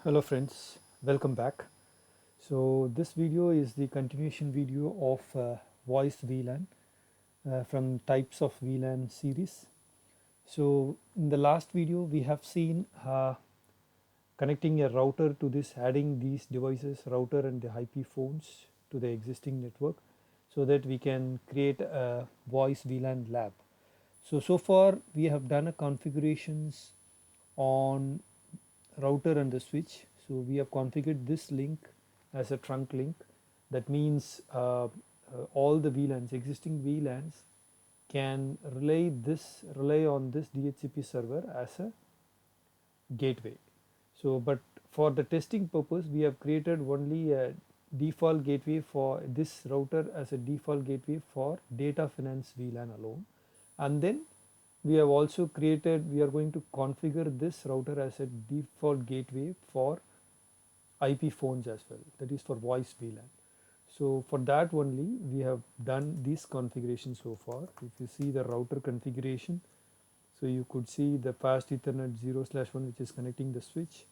Hello friends, welcome back. So this video is the continuation video of VOICE VLAN from Types of VLAN series. So in the last video we have seen connecting a router to this, adding these devices, router and the IP phones to the existing network so that we can create a VOICE VLAN lab. So far we have done a configurations on router and the switch. So we have configured this link as a trunk link. That means all the VLANs, existing VLANs can rely on this DHCP server as a gateway. So but for the testing purpose we have created only a default gateway for this router as a default gateway for data finance VLAN alone, and then we have also created, we are going to configure this router as a default gateway for IP phones as well, that is for voice VLAN. So for that only we have done this configuration so far. If you see the router configuration, so you could see the fast Ethernet 0/1 which is connecting the switch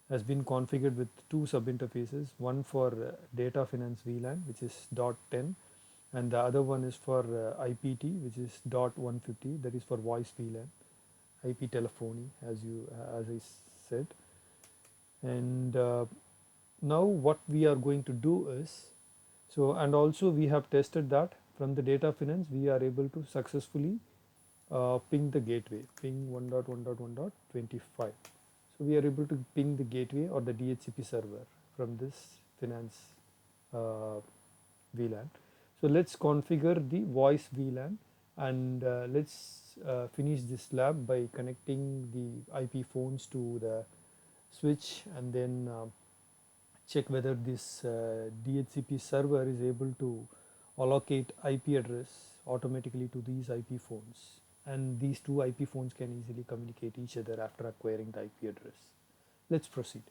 has been configured with two sub interfaces, one for data finance VLAN which is .10, and the other one is for IPT which is .150, that is for voice VLAN, IP telephony as I said. And now what we are going to do is, so and also we have tested that from the data finance we are able to successfully ping the gateway, ping 1.1.1.25. So we are able to ping the gateway or the DHCP server from this finance VLAN. So let's configure the voice VLAN, and let's finish this lab by connecting the IP phones to the switch, and then check whether this DHCP server is able to allocate IP address automatically to these IP phones, and these two IP phones can easily communicate each other after acquiring the IP address. Let's proceed.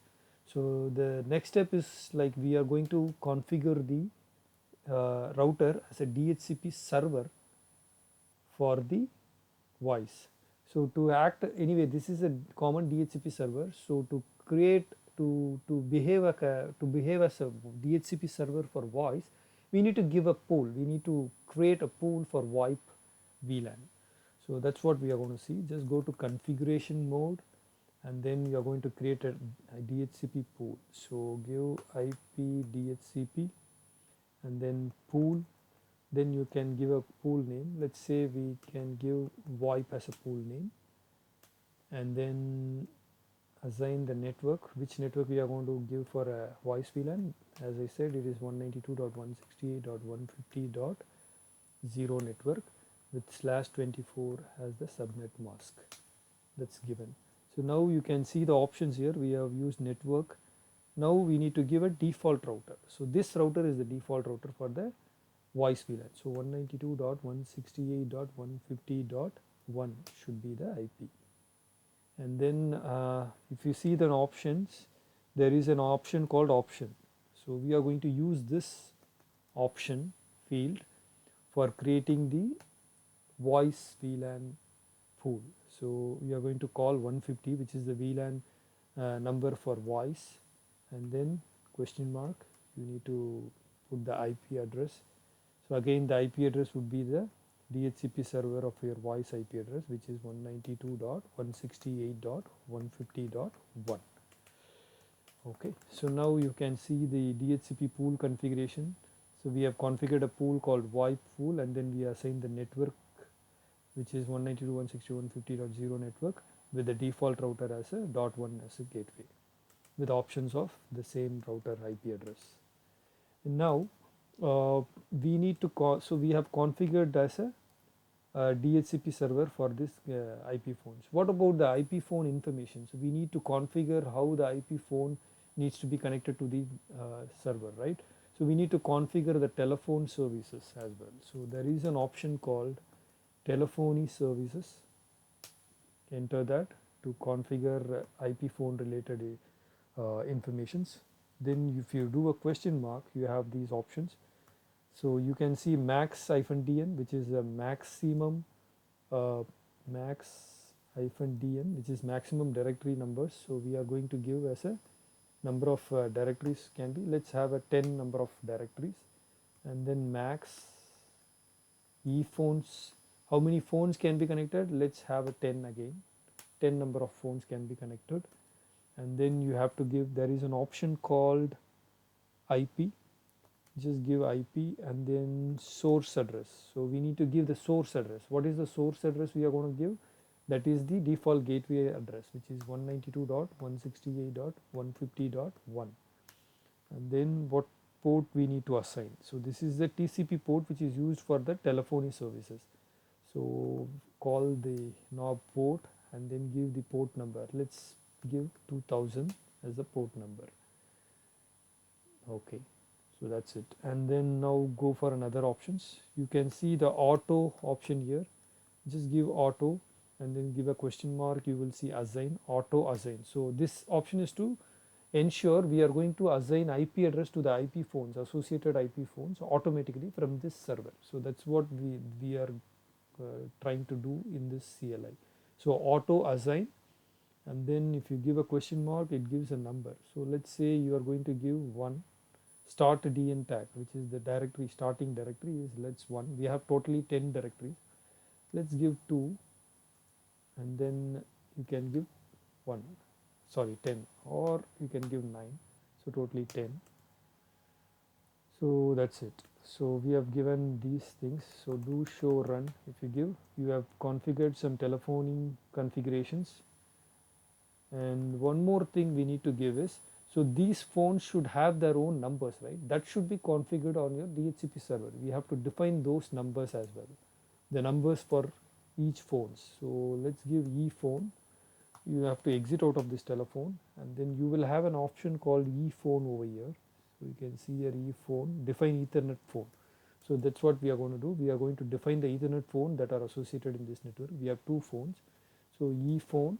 So the next step is, like, we are going to configure the router as a DHCP server for the voice. So to act, anyway, this is a common DHCP server. So to create, to behave as a DHCP server for voice, we need to give a pool. We need to create a pool for VoIP VLAN. So that's what we are going to see. Just go to configuration mode, and then you are going to create a DHCP pool. So give IP DHCP and then pool. Then you can give a pool name. Let's say we can give VoIP as a pool name, and then assign the network, which network we are going to give for a voice VLAN. As I said, it is 192.168.150.0 network with /24 as the subnet mask. That's given. So now you can see the options here. We have used network. Now we need to give a default router. So this router is the default router for the voice VLAN. So 192.168.150.1 should be the IP. And then if you see the options, there is an option called option. So we are going to use this option field for creating the voice VLAN pool. So we are going to call 150, which is the VLAN number for voice, and then question mark, you need to put the IP address. So again the IP address would be the DHCP server of your voice IP address, which is 192.168.150.1. Okay, so now you can see the DHCP pool configuration. So we have configured a pool called VOIP pool, and then we assign the network, which is 192.168.150.0 network, with the default router as a .1 as a gateway, with options of the same router IP address. And now we need to call, so we have configured as a DHCP server for this IP phones. What about the IP phone information? So we need to configure how the IP phone needs to be connected to the server, right? So we need to configure the telephone services as well. So there is an option called telephony services. Enter that to configure IP phone related informations. Then if you do a question mark, you have these options. So you can see max-dn, which is a maximum max-dn, which is maximum directory numbers. So we are going to give as a number of directories can be, let's have a 10 number of directories, and then max phones, how many phones can be connected, let's have a 10 again, 10 number of phones can be connected. And then you have to give, there is an option called IP, just give IP and then source address. So we need to give the source address. What is the source address we are going to give? That is the default gateway address, which is 192.168.150.1. and then what port we need to assign. So this is the TCP port which is used for the telephony services. So call the knob port and then give the port number. Let's give 2000 as the port number. Okay, so that's it. And then now go for another options. You can see the auto option here. Just give auto and then give a question mark. You will see assign, auto assign. So this option is to ensure we are going to assign IP address to the IP phones, associated IP phones automatically from this server. So that's what we are trying to do in this CLI. So auto assign, and then if you give a question mark, it gives a number. So let's say you are going to give 1, start dn tag, which is the directory, starting directory is let's 1. We have totally 10 directories. Let's give 2, and then you can give 1, sorry 10, or you can give 9, so totally 10. So that's it. So we have given these things. So do show run. If you give, you have configured some telephony configurations. And one more thing we need to give is, so these phones should have their own numbers, right? That should be configured on your DHCP server. We have to define those numbers as well, the numbers for each phones. So let's give ePhone. You have to exit out of this telephone, and then you will have an option called ePhone over here. So you can see here ePhone, define Ethernet phone. So that's what we are going to do. We are going to define the Ethernet phone that are associated in this network. We have 2 phones. So ePhone,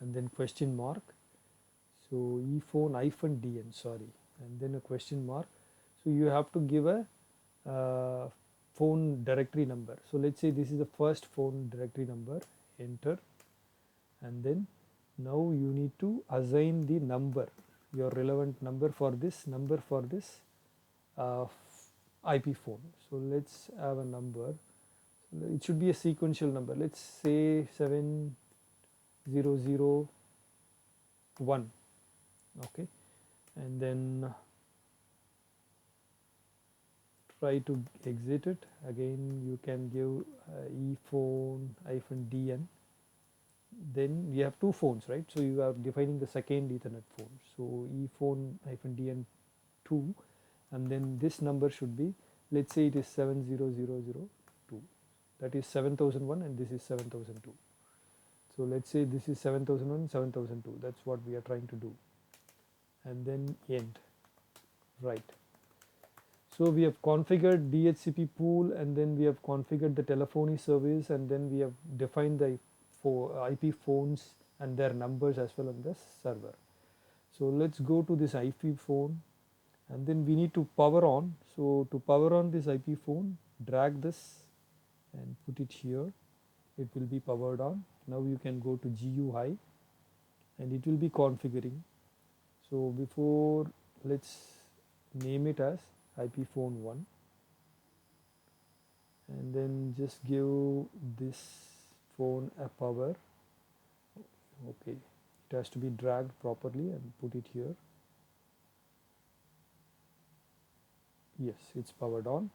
and then question mark. So ePhone -dn, sorry, and then a question mark. So you have to give a phone directory number. So let's say this is the first phone directory number, enter, and then now you need to assign the number, your relevant number for this IP phone. So let's have a number. It should be a sequential number. Let's say 7001. Okay, and then try to exit it again. You can give ePhone -dn. Then we have 2 phones, right? So you are defining the second Ethernet phone. So ePhone -dn 2, and then this number should be, let's say it is 70002. That is 7001, and this is 7002. So let's say this is 7001, 7002. That's what we are trying to do. And then end. Right. So we have configured DHCP pool, and then we have configured the telephony service, and then we have defined the IP phones and their numbers as well on the server. So let's go to this IP phone, and then we need to power on. So to power on this IP phone, drag this and put it here. It will be powered on. Now you can go to GUI, and it will be configuring. So before, let's name it as IP phone 1, and then just give this phone a power. Okay, it has to be dragged properly and put it here. Yes, it's powered on.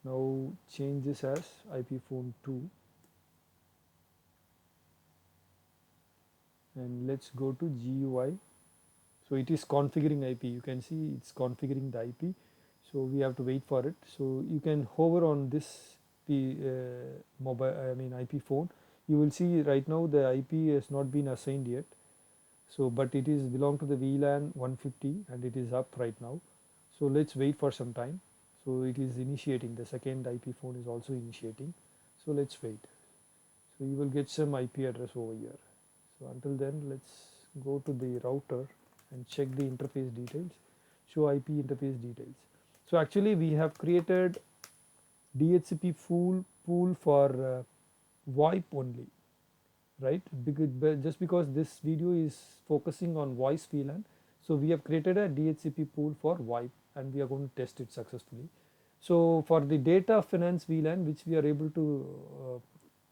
Now change this as IP phone 2, and let's go to GUI. So it is configuring IP. You can see it's configuring the IP. So we have to wait for it. So you can hover on this IP phone. You will see right now the IP has not been assigned yet. So but it is belong to the VLAN 150, and it is up right now. So let's wait for some time. So it is initiating. The second IP phone is also initiating. So let's wait. So you will get some IP address over here. So until then, let's go to the router and check the interface details. Show IP interface details. So actually we have created DHCP pool for VoIP only. right? Just because this video is focusing on voice VLAN, so we have created a DHCP pool for VoIP and we are going to test it successfully. So for the data finance VLAN, which we are able to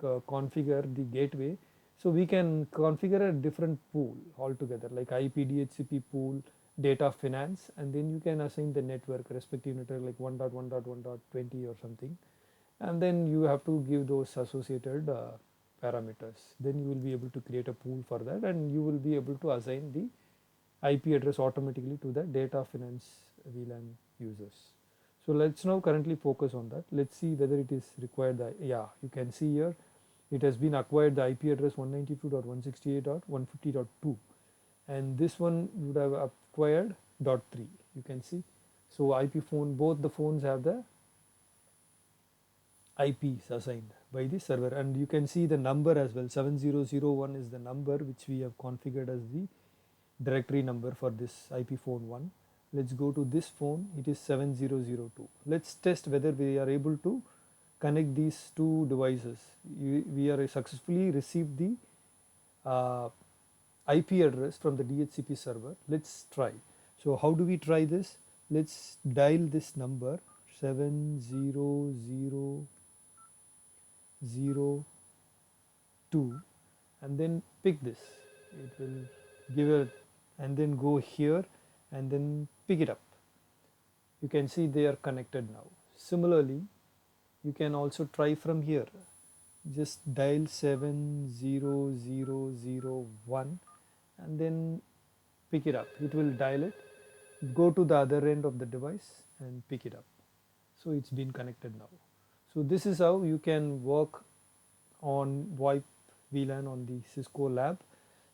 configure the gateway, so we can configure a different pool altogether, like IP DHCP pool, data finance, and then you can assign the network, respective network, like 1.1.1.20 or something, and then you have to give those associated parameters. Then you will be able to create a pool for that, and you will be able to assign the IP address automatically to the data finance VLAN users. So let's now currently focus on that. Let's see whether it is required. Yeah, you can see here it has been acquired the IP address 192.168.150.2, and this one would have acquired .3. You can see. So IP phone, both the phones have the IPs assigned by the server, and you can see the number as well. 7001 is the number which we have configured as the directory number for this IP phone 1. Let's go to this phone, it is 7002. Let's test whether we are able to connect these two devices. We are successfully received the IP address from the DHCP server. Let's try. So how do we try this? Let's dial this number 7002 and then pick this. It will give a, and then go here and then pick it up. You can see they are connected now. Similarly, you can also try from here. Just dial 70001 and then pick it up. It will dial it, go to the other end of the device and pick it up. So it's been connected now. So this is how you can work on VoIP VLAN on the Cisco lab.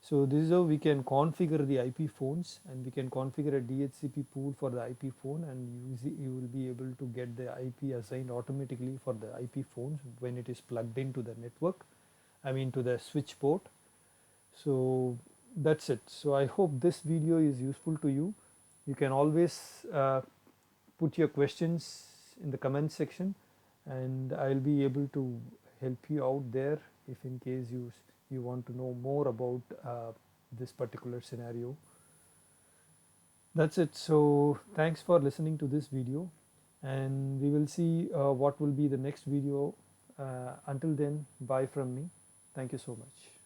So this is how we can configure the IP phones, and we can configure a DHCP pool for the IP phone, and you will be able to get the IP assigned automatically for the IP phones when it is plugged into the network, I mean to the switch port. So that's it. So I hope this video is useful to you. You can always put your questions in the comment section, and I'll be able to help you out there if in case you want to know more about this particular scenario. That's it. So thanks for listening to this video, and we will see what will be the next video. Until then, bye from me. Thank you so much.